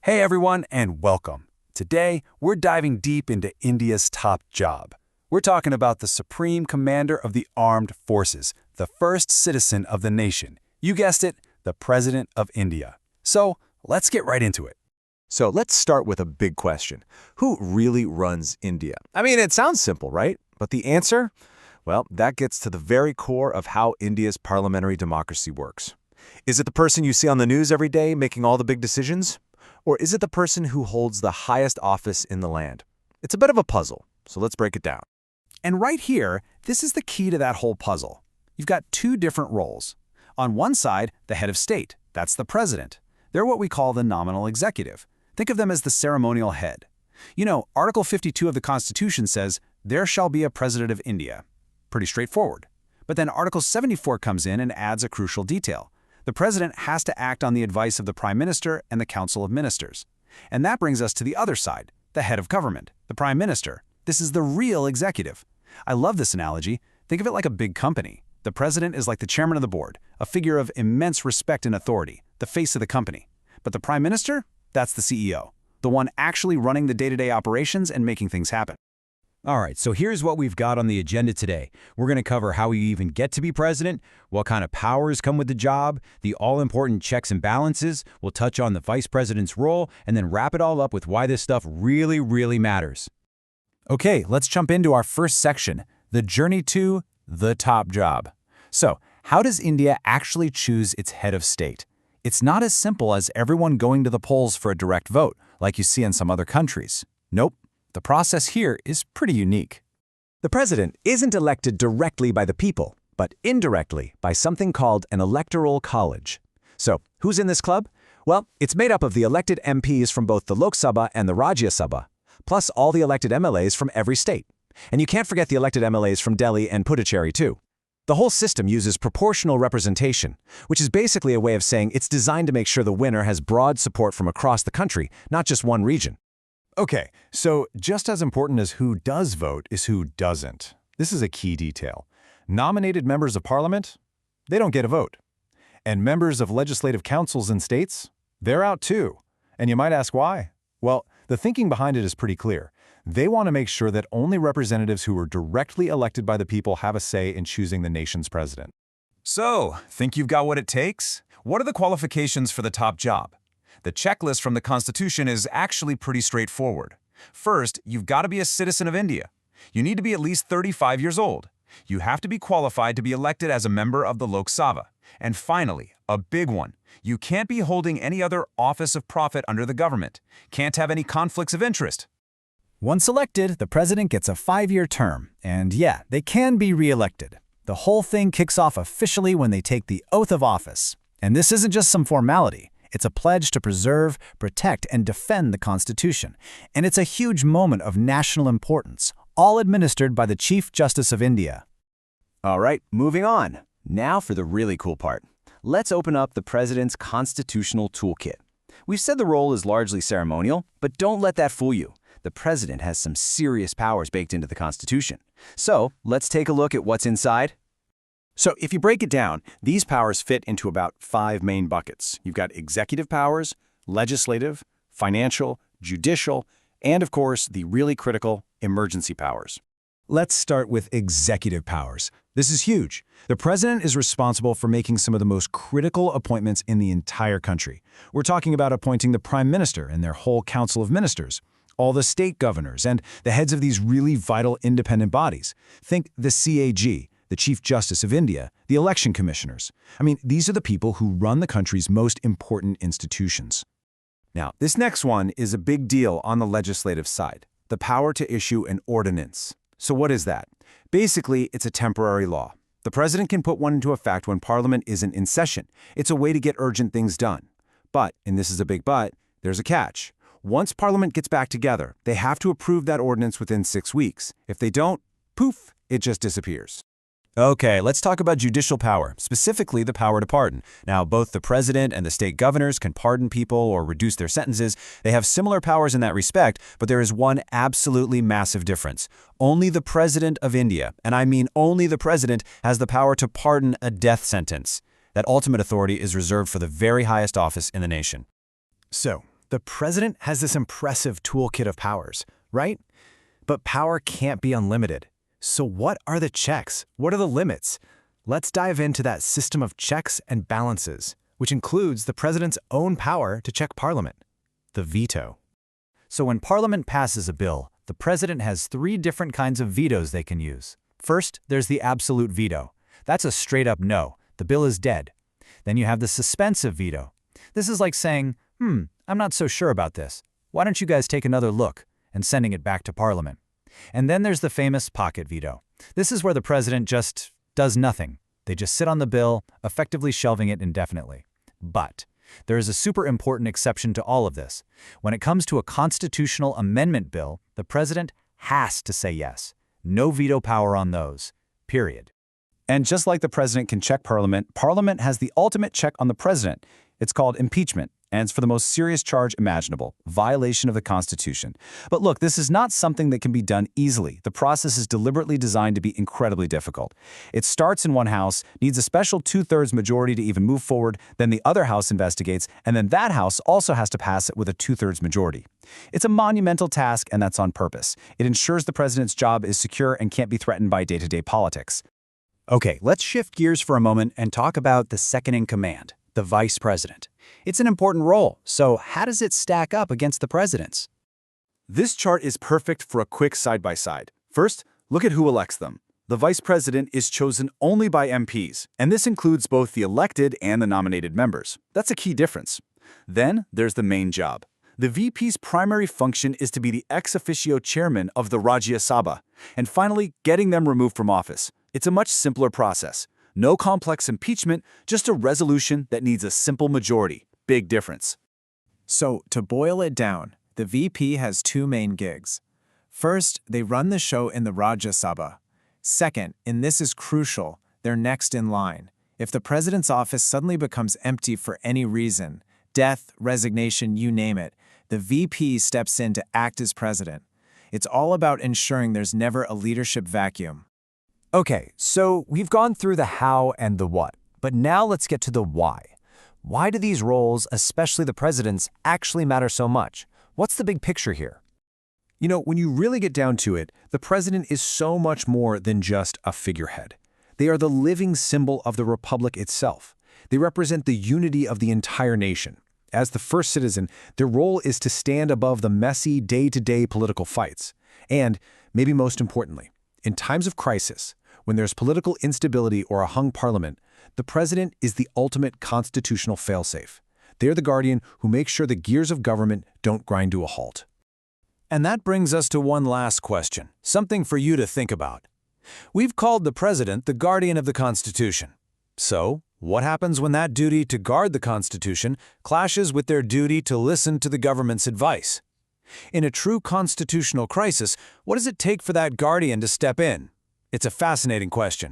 Hey everyone, and welcome. Today, we're diving deep into India's top job. We're talking about the Supreme Commander of the Armed Forces, the first citizen of the nation. You guessed it, the President of India. So, let's get right into it. So let's start with a big question. Who really runs India? I mean, it sounds simple, right? But the answer? Well, that gets to the very core of how India's parliamentary democracy works. Is it the person you see on the news every day making all the big decisions? Or is it the person who holds the highest office in the land? It's a bit of a puzzle, so let's break it down. And right here, this is the key to that whole puzzle. You've got two different roles. On one side, the head of state. That's the president. They're what we call the nominal executive. Think of them as the ceremonial head. You know, Article 52 of the Constitution says, "There shall be a president of India." Pretty straightforward. But then Article 74 comes in and adds a crucial detail. The president has to act on the advice of the prime minister and the council of ministers. And that brings us to the other side, the head of government, the prime minister. This is the real executive. I love this analogy. Think of it like a big company. The president is like the chairman of the board, a figure of immense respect and authority, the face of the company. But the prime minister? That's the CEO, the one actually running the day-to-day operations and making things happen. All right, so here's what we've got on the agenda today. We're going to cover how you even get to be president, what kind of powers come with the job, the all-important checks and balances. We'll touch on the vice president's role, and then wrap it all up with why this stuff really matters. Okay, let's jump into our first section, the journey to the top job. So, how does India actually choose its head of state? It's not as simple as everyone going to the polls for a direct vote, like you see in some other countries. Nope. The process here is pretty unique. The president isn't elected directly by the people, but indirectly by something called an Electoral College. So, who's in this club? Well, it's made up of the elected MPs from both the Lok Sabha and the Rajya Sabha, plus all the elected MLAs from every state. And you can't forget the elected MLAs from Delhi and Puducherry too. The whole system uses proportional representation, which is basically a way of saying it's designed to make sure the winner has broad support from across the country, not just one region. Okay, so just as important as who does vote is who doesn't. This is a key detail. Nominated members of parliament, they don't get a vote. And members of legislative councils in states, they're out too. And you might ask why? Well, the thinking behind it is pretty clear. They want to make sure that only representatives who are directly elected by the people have a say in choosing the nation's president. So, think you've got what it takes? What are the qualifications for the top job? The checklist from the Constitution is actually pretty straightforward. First, you've got to be a citizen of India. You need to be at least 35 years old. You have to be qualified to be elected as a member of the Lok Sabha. And finally, a big one, you can't be holding any other office of profit under the government. Can't have any conflicts of interest. Once elected, the president gets a 5-year term. And yeah, they can be re-elected. The whole thing kicks off officially when they take the oath of office. And this isn't just some formality. It's a pledge to preserve, protect, and defend the Constitution. And it's a huge moment of national importance, all administered by the Chief Justice of India. All right, moving on. Now for the really cool part. Let's open up the president's constitutional toolkit. We've said the role is largely ceremonial, but don't let that fool you. The president has some serious powers baked into the Constitution. So let's take a look at what's inside. So if you break it down, these powers fit into about 5 main buckets. You've got executive powers, legislative, financial, judicial, and of course, the really critical emergency powers. Let's start with executive powers. This is huge. The president is responsible for making some of the most critical appointments in the entire country. We're talking about appointing the prime minister and their whole council of ministers, all the state governors, and the heads of these really vital independent bodies. Think the CAG, the Chief Justice of India, the election commissioners. I mean, these are the people who run the country's most important institutions. Now, this next one is a big deal on the legislative side, the power to issue an ordinance. So what is that? Basically, it's a temporary law. The president can put one into effect when Parliament isn't in session. It's a way to get urgent things done. But, and this is a big but, there's a catch. Once Parliament gets back together, they have to approve that ordinance within 6 weeks. If they don't, poof, it just disappears. Okay, let's talk about judicial power, specifically the power to pardon. Now, both the president and the state governors can pardon people or reduce their sentences. They have similar powers in that respect, but there is one absolutely massive difference. Only the president of India, and I mean only the president, has the power to pardon a death sentence. That ultimate authority is reserved for the very highest office in the nation. So, The president has this impressive toolkit of powers, right? But power can't be unlimited. So what are the checks? What are the limits? Let's dive into that system of checks and balances, which includes the president's own power to check Parliament, the veto. So when Parliament passes a bill, the president has 3 different kinds of vetoes they can use. First, there's the absolute veto. That's a straight-up no. The bill is dead. Then you have the suspensive veto. This is like saying, I'm not so sure about this. Why don't you guys take another look? And sending it back to Parliament. And then there's the famous pocket veto. This is where the president just does nothing. They just sit on the bill, effectively shelving it indefinitely. But there is a super important exception to all of this. When it comes to a constitutional amendment bill, the president has to say yes. No veto power on those. Period. And just like the president can check Parliament, Parliament has the ultimate check on the president. It's called impeachment, and it's for the most serious charge imaginable, violation of the Constitution. But look, this is not something that can be done easily. The process is deliberately designed to be incredibly difficult. It starts in one house, needs a special 2/3 majority to even move forward, then the other house investigates, and then that house also has to pass it with a 2/3 majority. It's a monumental task, and that's on purpose. It ensures the president's job is secure and can't be threatened by day-to-day politics. Okay, let's shift gears for a moment and talk about the second-in-command, the vice president. It's an important role, so how does it stack up against the president's? This chart is perfect for a quick side-by-side. First, look at who elects them. The vice president is chosen only by MPs, and this includes both the elected and the nominated members. That's a key difference. Then there's the main job. The VP's primary function is to be the ex officio chairman of the Rajya Sabha, and finally getting them removed from office. It's a much simpler process. No complex impeachment, just a resolution that needs a simple majority. Big difference. So, to boil it down, the VP has 2 main gigs. First, they run the show in the Rajya Sabha. Second, and this is crucial, they're next in line. If the president's office suddenly becomes empty for any reason, death, resignation, you name it, the VP steps in to act as president. It's all about ensuring there's never a leadership vacuum. Okay, so we've gone through the how and the what, but now let's get to the why. Why do these roles, especially the president's, actually matter so much? What's the big picture here? You know, when you really get down to it, the president is so much more than just a figurehead. They are the living symbol of the republic itself. They represent the unity of the entire nation. As the first citizen, their role is to stand above the messy, day-to-day political fights. And, maybe most importantly, in times of crisis, when there's political instability or a hung parliament, the president is the ultimate constitutional failsafe. They're the guardian who makes sure the gears of government don't grind to a halt. And that brings us to one last question, something for you to think about. We've called the president the guardian of the Constitution. So, what happens when that duty to guard the Constitution clashes with their duty to listen to the government's advice? In a true constitutional crisis, what does it take for that guardian to step in? It's a fascinating question,